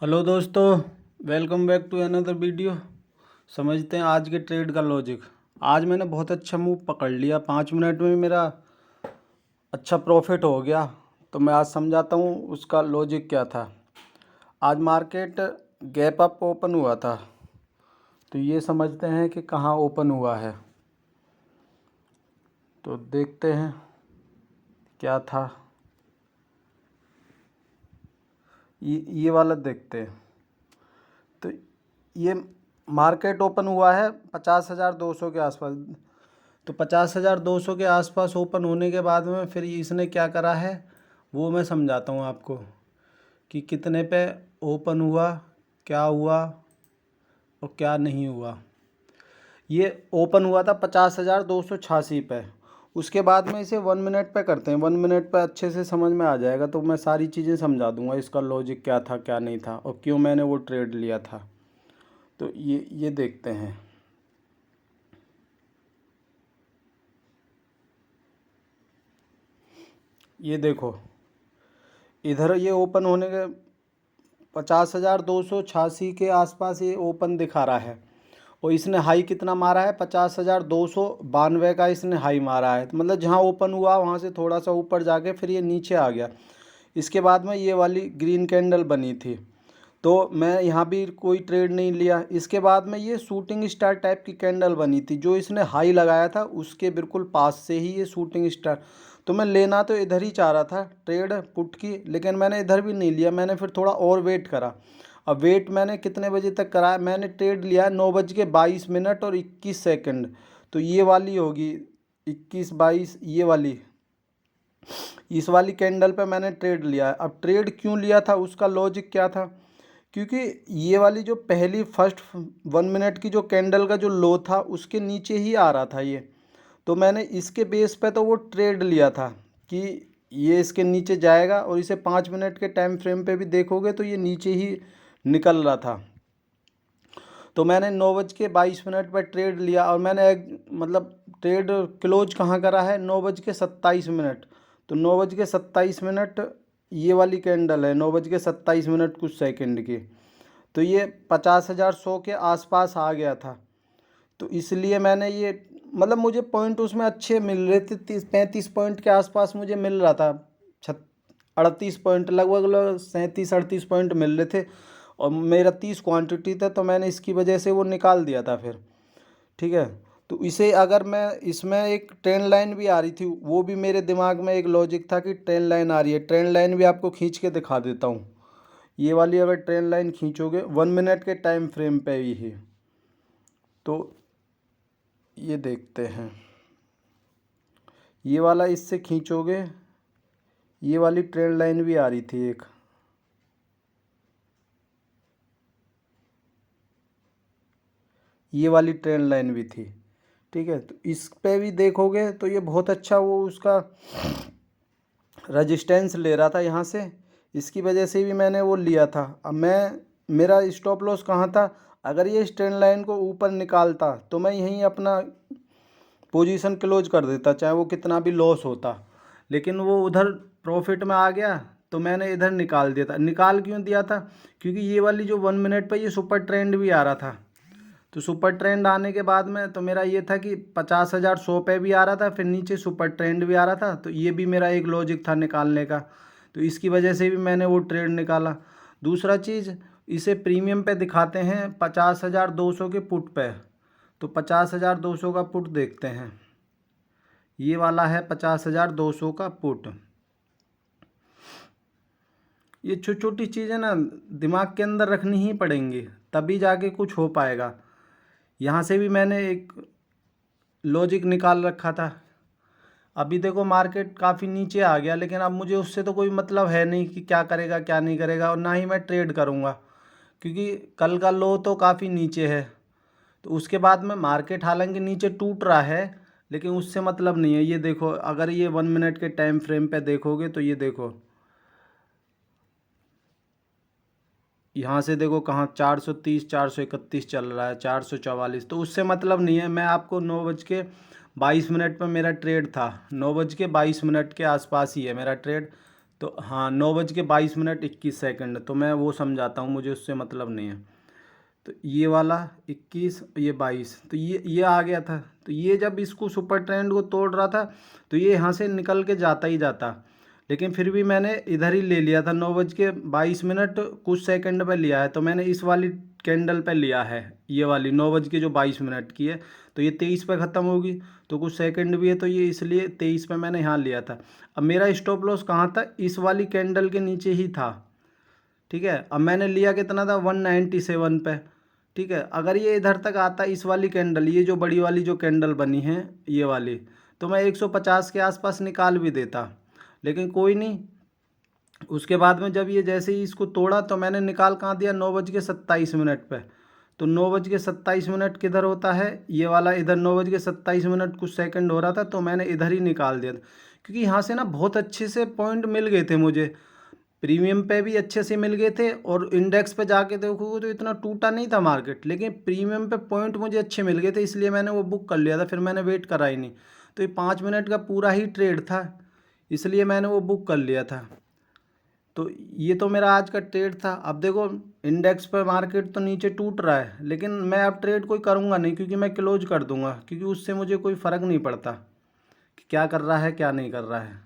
Hello दोस्तों, welcome back to another video. समझते हैं आज के ट्रेड का लॉजिक। आज मैंने बहुत अच्छा मूव पकड़ लिया, 5 मिनट में मेरा अच्छा प्रॉफिट हो गया। तो मैं आज समझाता हूँ उसका लॉजिक क्या था। आज मार्केट गैप अप ओपन हुआ था, तो ये समझते हैं कि कहाँ ओपन हुआ है। तो देखते हैं क्या था। ये वाला देखते हैं। तो ये मार्केट ओपन हुआ है 50,200 के आसपास। तो 50,200 के आसपास ओपन होने के बाद में फिर इसने क्या करा है वो मैं समझाता हूँ आपको कि कितने पे ओपन हुआ, क्या हुआ और क्या नहीं हुआ। ये ओपन हुआ था 50,286 पे। उसके बाद में इसे 1 मिनट पे करते हैं। 1 मिनट पे अच्छे से समझ में आ जाएगा, तो मैं सारी चीज़ें समझा दूंगा, इसका लॉजिक क्या था क्या नहीं था और क्यों मैंने वो ट्रेड लिया था। तो ये देखते हैं। ये देखो, इधर ये ओपन होने के 50,286 के आसपास ये ओपन दिखा रहा है और इसने हाई कितना मारा है, 50,292 का इसने हाई मारा है। तो मतलब जहाँ ओपन हुआ वहाँ से थोड़ा सा ऊपर जाके फिर ये नीचे आ गया। इसके बाद में ये वाली ग्रीन कैंडल बनी थी, तो मैं यहाँ भी कोई ट्रेड नहीं लिया। इसके बाद में ये शूटिंग स्टार टाइप की कैंडल बनी थी, जो इसने हाई लगाया था उसके बिल्कुल पास से ही ये शूटिंग स्टार। तो मैं लेना तो इधर ही चाह रहा था ट्रेड पुट की, लेकिन मैंने इधर भी नहीं लिया। मैंने फिर थोड़ा और वेट करा। अब वेट मैंने कितने बजे तक करा, मैंने ट्रेड लिया 9:22 और 21 सेकंड। तो ये वाली होगी 21-22, ये वाली, इस वाली कैंडल पे मैंने ट्रेड लिया है। अब ट्रेड क्यों लिया था, उसका लॉजिक क्या था, क्योंकि ये वाली जो पहली फर्स्ट 1 मिनट की जो कैंडल का जो लो था उसके नीचे ही आ रहा था ये। तो मैंने इसके बेस पे तो वो ट्रेड लिया था कि ये इसके नीचे जाएगा, और इसे 5 मिनट के टाइम फ्रेम पे भी देखोगे तो ये नीचे ही निकल रहा था। तो मैंने 9:22 पर ट्रेड लिया और मैंने मतलब ट्रेड क्लोज कहाँ करा है, 9:27। तो 9:27 ये वाली कैंडल है, 9:27 कुछ सेकंड की। तो ये 50,100 के आसपास आ गया था। तो इसलिए मैंने ये, मतलब मुझे पॉइंट उसमें अच्छे मिल रहे थे, 35 पॉइंट के आसपास मुझे मिल रहा था। 38 पॉइंट, लगभग 37-38 पॉइंट मिल रहे थे और मेरा 30 क्वांटिटी था, तो मैंने इसकी वजह से वो निकाल दिया था फिर। ठीक है। तो इसे अगर मैं, इसमें एक ट्रेंड लाइन भी आ रही थी, वो भी मेरे दिमाग में एक लॉजिक था कि ट्रेंड लाइन आ रही है। ट्रेंड लाइन भी आपको खींच के दिखा देता हूँ। ये वाली अगर ट्रेंड लाइन खींचोगे 1 मिनट के टाइम फ्रेम पे ही है, तो ये देखते हैं। ये वाला इससे खींचोगे, ये वाली ट्रेंड लाइन भी आ रही थी एक, ये वाली ट्रेंड लाइन भी थी। ठीक है। तो इस पे भी देखोगे तो ये बहुत अच्छा वो उसका रजिस्टेंस ले रहा था यहाँ से, इसकी वजह से भी मैंने वो लिया था। अब मैं, मेरा स्टॉप लॉस कहाँ था, अगर ये इस ट्रेंड लाइन को ऊपर निकालता तो मैं यहीं अपना पोजीशन क्लोज कर देता, चाहे वो कितना भी लॉस होता। लेकिन वो उधर प्रॉफिट में आ गया तो मैंने इधर निकाल दिया था। निकाल क्यों दिया था, क्योंकि ये वाली जो 1 मिनट पर ये सुपर ट्रेंड भी आ रहा था। तो सुपर ट्रेंड आने के बाद में तो मेरा ये था कि 50,100 पे भी आ रहा था, फिर नीचे सुपर ट्रेंड भी आ रहा था, तो ये भी मेरा एक लॉजिक था निकालने का। तो इसकी वजह से भी मैंने वो ट्रेड निकाला। दूसरा चीज़, इसे प्रीमियम पे दिखाते हैं 50,200 के पुट पे। तो 50,200 का पुट देखते हैं। ये वाला है 50,200 का पुट। ये छोटी छोटी चीज़ें ना दिमाग के अंदर रखनी ही पड़ेंगी, तभी जाके कुछ हो पाएगा। यहाँ से भी मैंने एक लॉजिक निकाल रखा था। अभी देखो मार्केट काफ़ी नीचे आ गया, लेकिन अब मुझे उससे तो कोई मतलब है नहीं कि क्या करेगा क्या नहीं करेगा, और ना ही मैं ट्रेड करूँगा, क्योंकि कल का लो तो काफ़ी नीचे है। तो उसके बाद में मार्केट हालांकि नीचे टूट रहा है, लेकिन उससे मतलब नहीं है। ये देखो, अगर ये 1 मिनट के टाइम फ्रेम पे देखोगे तो ये देखो, यहाँ से देखो कहाँ 430, 431 चल रहा है, 444। तो उससे मतलब नहीं है। मैं आपको 9:22 पर मेरा ट्रेड था, 9:22 के आसपास ही है मेरा ट्रेड। तो हाँ 9:22 तो मैं वो समझाता हूँ, मुझे उससे मतलब नहीं है। तो ये वाला 21, ये 22, तो ये आ गया था। तो ये जब इसको सुपर ट्रेंड को तोड़ रहा था तो ये यहाँ से निकल के जाता ही जाता, लेकिन फिर भी मैंने इधर ही ले लिया था। 9:22 कुछ सेकंड पे लिया है, तो मैंने इस वाली कैंडल पे लिया है, ये वाली 9:22 की है। तो ये 23 पे ख़त्म होगी, तो कुछ सेकंड भी है, तो ये इसलिए 23 पे मैंने यहाँ लिया था। अब मेरा स्टॉप लॉस कहाँ था, इस वाली कैंडल के नीचे ही था। ठीक है, अब मैंने लिया कितना था, 197 पे। ठीक है, अगर ये इधर तक आता इस वाली कैंडल, ये जो बड़ी वाली जो कैंडल बनी है ये वाली, तो मैं 150 के आसपास निकाल भी देता, लेकिन कोई नहीं। उसके बाद में जब ये जैसे ही इसको तोड़ा तो मैंने निकाल कहाँ दिया, 9:27 पे। तो 9:27 किधर होता है, ये वाला इधर 9:27 कुछ सेकंड हो रहा था, तो मैंने इधर ही निकाल दिया था। क्योंकि यहाँ से ना बहुत अच्छे से पॉइंट मिल गए थे मुझे, प्रीमियम पे भी अच्छे से मिल गए थे, और इंडेक्स पे जाके देखोगे तो इतना टूटा नहीं था मार्केट, लेकिन प्रीमियम पे पॉइंट मुझे अच्छे मिल गए थे, इसलिए मैंने वो बुक कर लिया था, फिर मैंने वेट करा ही नहीं। तो ये 5 मिनट का पूरा ही ट्रेड था, इसलिए मैंने वो बुक कर लिया था। तो ये तो मेरा आज का ट्रेड था। अब देखो इंडेक्स पे मार्केट तो नीचे टूट रहा है, लेकिन मैं अब ट्रेड कोई करूँगा नहीं, क्योंकि मैं क्लोज कर दूंगा, क्योंकि उससे मुझे कोई फ़र्क नहीं पड़ता कि क्या कर रहा है क्या नहीं कर रहा है।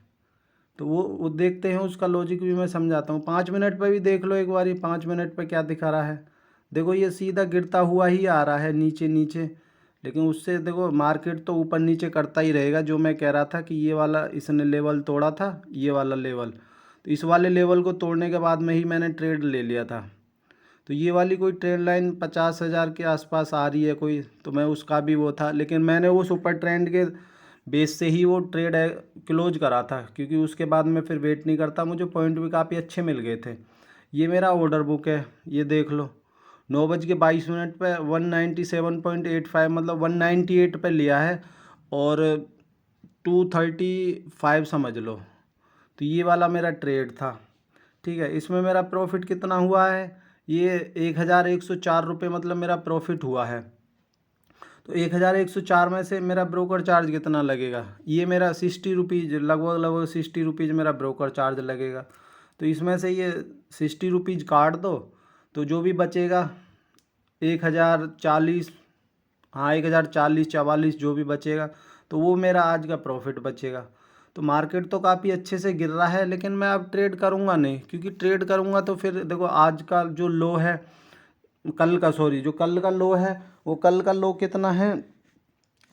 तो वो देखते हैं, उसका लॉजिक भी मैं समझाता हूँ। 5 मिनट पे भी देख लो एक बार, 5 मिनट पे क्या दिखा रहा है। देखो ये सीधा गिरता हुआ ही आ रहा है नीचे नीचे, लेकिन उससे देखो मार्केट तो ऊपर नीचे करता ही रहेगा। जो मैं कह रहा था कि ये वाला इसने लेवल तोड़ा था, ये वाला लेवल, तो इस वाले लेवल को तोड़ने के बाद में ही मैंने ट्रेड ले लिया था। तो ये वाली कोई ट्रेड लाइन 50,000 के आसपास आ रही है कोई, तो मैं उसका भी वो था, लेकिन मैंने वो सुपर ट्रेंड के बेस से ही वो ट्रेड है क्लोज करा था, क्योंकि उसके बाद में फिर वेट नहीं करता, मुझे पॉइंट भी काफ़ी अच्छे मिल गए थे। ये मेरा ऑर्डर बुक है, ये देख लो। 9:22 पे 197.85 मतलब 198 पे लिया है, और 235 समझ लो। तो ये वाला मेरा ट्रेड था। ठीक है, इसमें मेरा प्रॉफिट कितना हुआ है, ये 1,104 मतलब मेरा प्रॉफिट हुआ है। तो 1,104 में से मेरा ब्रोकर चार्ज कितना लगेगा, ये मेरा 60 रुपीज़, लगभग 60 रुपीज़ मेरा ब्रोकर चार्ज लगेगा। तो इसमें से ये 60 रुपीज़ काट दो, तो जो भी बचेगा 1,040, हाँ 1,040-44 जो भी बचेगा, तो वो मेरा आज का प्रॉफिट बचेगा। तो मार्केट तो काफ़ी अच्छे से गिर रहा है, लेकिन मैं अब ट्रेड करूँगा नहीं, क्योंकि ट्रेड करूँगा तो फिर देखो आज का जो लो है, कल का, सॉरी, जो कल का लो है, वो कल का लो कितना है,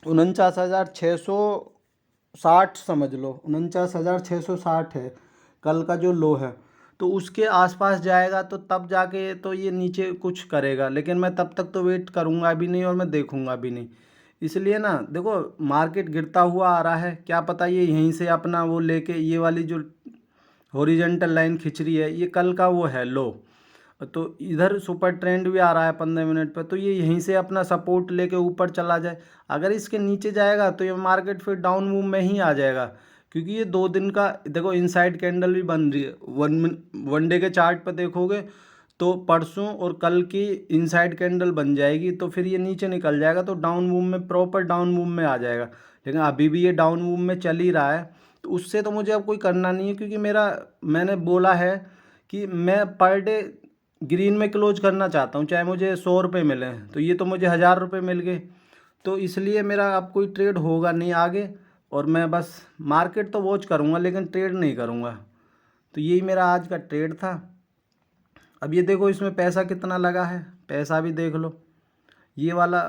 49,660 समझ लो, 49,660 है कल का जो लो है। तो उसके आसपास जाएगा तो तब जाके तो ये नीचे कुछ करेगा, लेकिन मैं तब तक तो वेट करूँगा भी नहीं और मैं देखूँगा भी नहीं। इसलिए ना देखो मार्केट गिरता हुआ आ रहा है, क्या पता ये यहीं से अपना वो लेके ये वाली जो हॉरिजेंटल लाइन खिंच रही है, ये कल का वो है लो। तो इधर सुपर ट्रेंड भी आ रहा है 15 मिनट पर, तो ये यहीं से अपना सपोर्ट लेके ऊपर चला जाए। अगर इसके नीचे जाएगा तो ये मार्केट फिर डाउन मूव में ही आ जाएगा, क्योंकि ये 2 दिन का देखो इनसाइड कैंडल भी बन रही है। वन डे के चार्ट पर देखोगे तो परसों और कल की इनसाइड कैंडल बन जाएगी, तो फिर ये नीचे निकल जाएगा, तो डाउन मूव में, प्रॉपर डाउन मूव में आ जाएगा। लेकिन अभी भी ये डाउन मूव में चल ही रहा है, तो उससे तो मुझे अब कोई करना नहीं है, क्योंकि मैंने बोला है कि मैं पर डे ग्रीन में क्लोज करना चाहता हूँ, चाहे मुझे 100 रुपये मिले, तो ये तो मुझे 1,000 रुपये मिल गए। तो इसलिए मेरा अब कोई ट्रेड होगा नहीं आगे, और मैं बस मार्केट तो वॉच करूँगा लेकिन ट्रेड नहीं करूँगा। तो यही मेरा आज का ट्रेड था। अब ये देखो इसमें पैसा कितना लगा है, पैसा भी देख लो। ये वाला,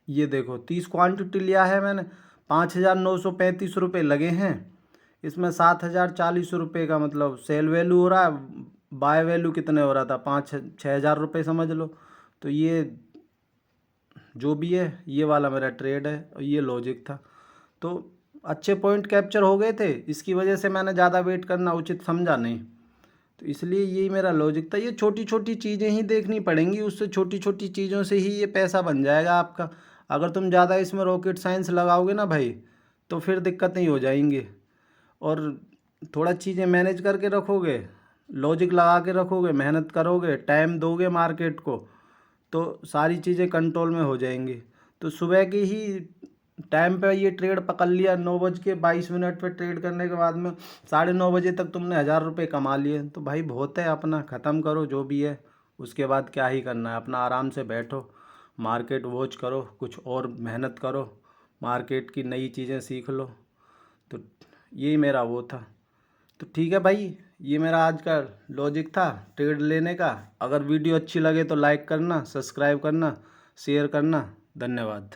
ये देखो 30 क्वांटिटी लिया है मैंने, 5,935 रुपये लगे हैं। इसमें 7,040 रुपये का मतलब सेल वैल्यू हो रहा है, बाय वैल्यू कितने हो रहा था, 5-6 हज़ार रुपये समझ लो। तो ये जो भी है, ये वाला मेरा ट्रेड है और ये लॉजिक था। तो अच्छे पॉइंट कैप्चर हो गए थे, इसकी वजह से मैंने ज़्यादा वेट करना उचित समझा नहीं। तो इसलिए यही मेरा लॉजिक था। ये छोटी छोटी चीज़ें ही देखनी पड़ेंगी, उससे छोटी छोटी चीज़ों से ही ये पैसा बन जाएगा आपका। अगर तुम ज़्यादा इसमें रॉकेट साइंस लगाओगे ना भाई, तो फिर दिक्कतें ही हो जाएंगी। और थोड़ा चीज़ें मैनेज करके रखोगे, लॉजिक लगा के रखोगे, मेहनत करोगे, टाइम दोगे मार्केट को, तो सारी चीज़ें कंट्रोल में हो जाएंगी। तो सुबह की ही टाइम पे ये ट्रेड पकड़ लिया, 9:22 पे ट्रेड करने के बाद में 9:30 तक तुमने 1000 रुपये कमा लिए, तो भाई बहुत है, अपना ख़त्म करो जो भी है। उसके बाद क्या ही करना है, अपना आराम से बैठो, मार्केट वॉच करो, कुछ और मेहनत करो, मार्केट की नई चीज़ें सीख लो। तो यही मेरा वो था। तो ठीक है भाई, ये मेरा आज का लॉजिक था ट्रेड लेने का। अगर वीडियो अच्छी लगे तो लाइक करना, सब्सक्राइब करना, शेयर करना। धन्यवाद।